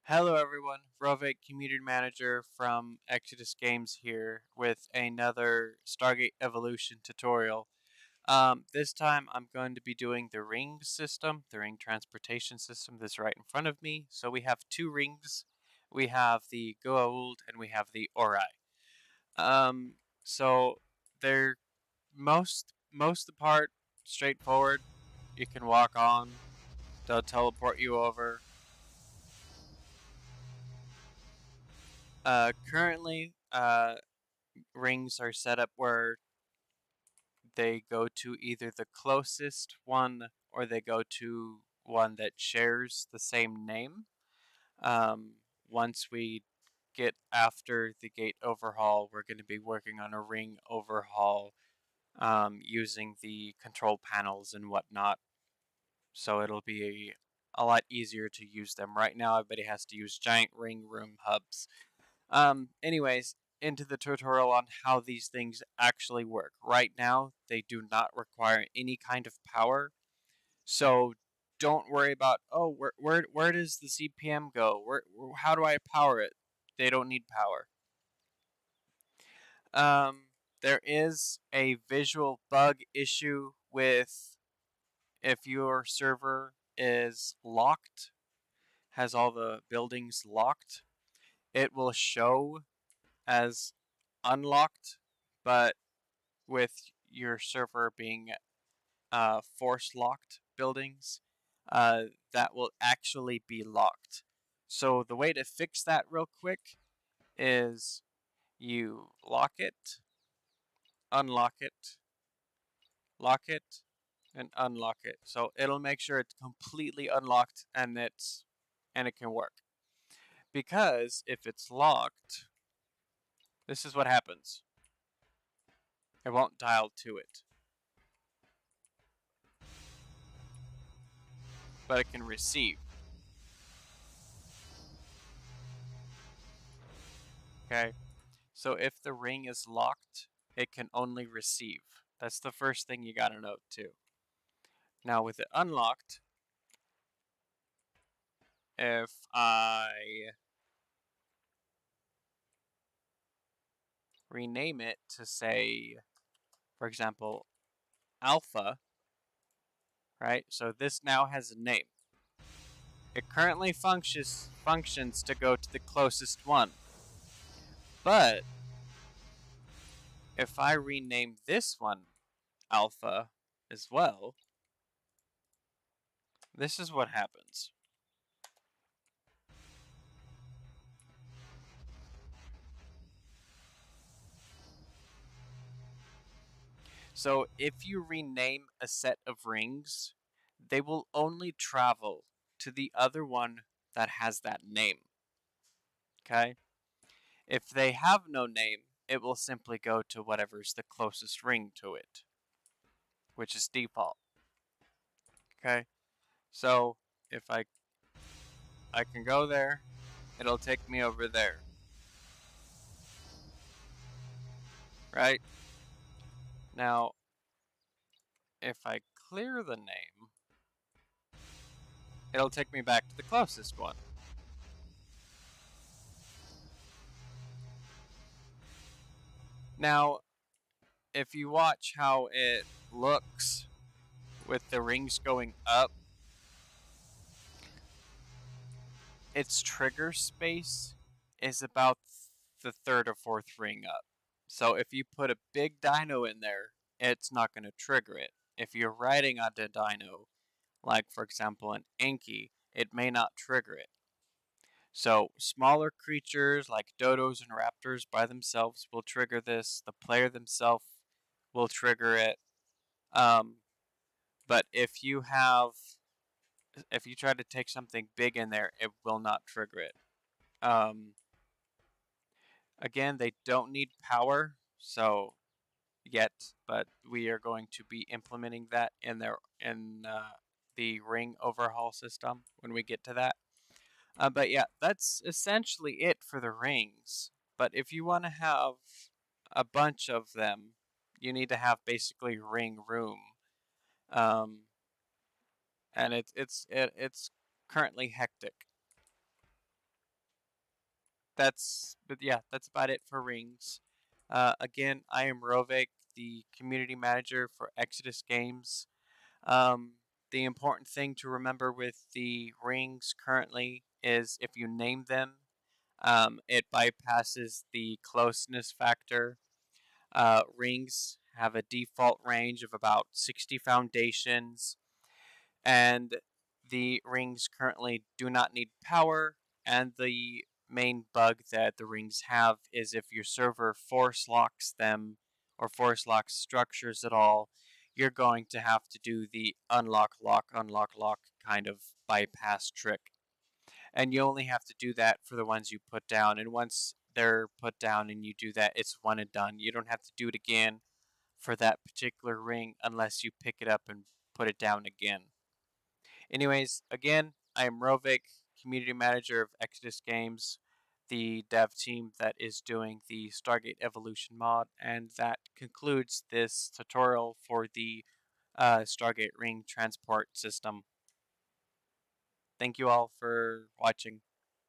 Hello everyone, Raovake Community Manager from Exodus Games here with another Stargate Evolution tutorial. This time I'm going to be doing the ring system, the ring transportation system that's right in front of me. So we have two rings. We have the Goa'uld and we have the Ori. So they're most of the part straightforward. You can walk on, they'll teleport you over. Currently, rings are set up where they go to either the closest one or they go to one that shares the same name. Um, Once we get after the gate overhaul, we're going to be working on a ring overhaul using the control panels and whatnot. So it'll be a lot easier to use them. Right now, everybody has to use giant ring room hubs. Anyways, into the tutorial on how these things actually work. Right now, they do not require any kind of power, so don't worry about, oh, where does the CPM go? How do I power it? They don't need power. There is a visual bug issue with if your server is locked, has all the buildings locked, it will show as unlocked, but with your server being force locked buildings, that will actually be locked. So the way to fix that real quick is you lock it, unlock it, lock it, and unlock it. So it'll make sure it's completely unlocked and it can work. Because if it's locked, this is what happens. It won't dial to it, but it can receive. Okay, so if the ring is locked, it can only receive. That's the first thing you gotta note too. Now with it unlocked, if I rename it to say, for example, alpha, right? So this now has a name. It currently functions to go to the closest one. But if I rename this one alpha as well, this is what happens. So if you rename a set of rings, they will only travel to the other one that has that name. Okay? If they have no name, it will simply go to whatever's the closest ring to it, which is default. Okay? So if I can go there, it'll take me over there. Right? Now, if I clear the name, it'll take me back to the closest one. Now, if you watch how it looks with the rings going up, its trigger space is about the third or fourth ring up. So if you put a big dino in there, it's not going to trigger it. If you're riding on a dino, like for example an Anki, it may not trigger it. So smaller creatures like dodos and raptors by themselves will trigger this. The player themselves will trigger it. But if you try to take something big in there, it will not trigger it. Again, they don't need power, so yet, but we are going to be implementing that in the ring overhaul system when we get to that. But yeah, that's essentially it for the rings. But if you want to have a bunch of them, you need to have basically ring room, um, and it's currently hectic. but yeah, that's about it for rings. Again, I am Raovake, the community manager for Exodus Games. Um, the important thing to remember with the rings currently is if you name them, it bypasses the closeness factor. Rings have a default range of about 60 foundations, and the rings currently do not need power. And the main bug that the rings have is if your server force locks them or force locks structures at all, you're going to have to do the unlock, lock kind of bypass trick. And you only have to do that for the ones you put down. And once they're put down and you do that, it's one and done. You don't have to do it again for that particular ring unless you pick it up and put it down again. Anyways, again, I am Raovake, community manager of Exodus Games, the dev team that is doing the Stargate Evolution mod, and that concludes this tutorial for the Stargate Ring transport system. Thank you all for watching.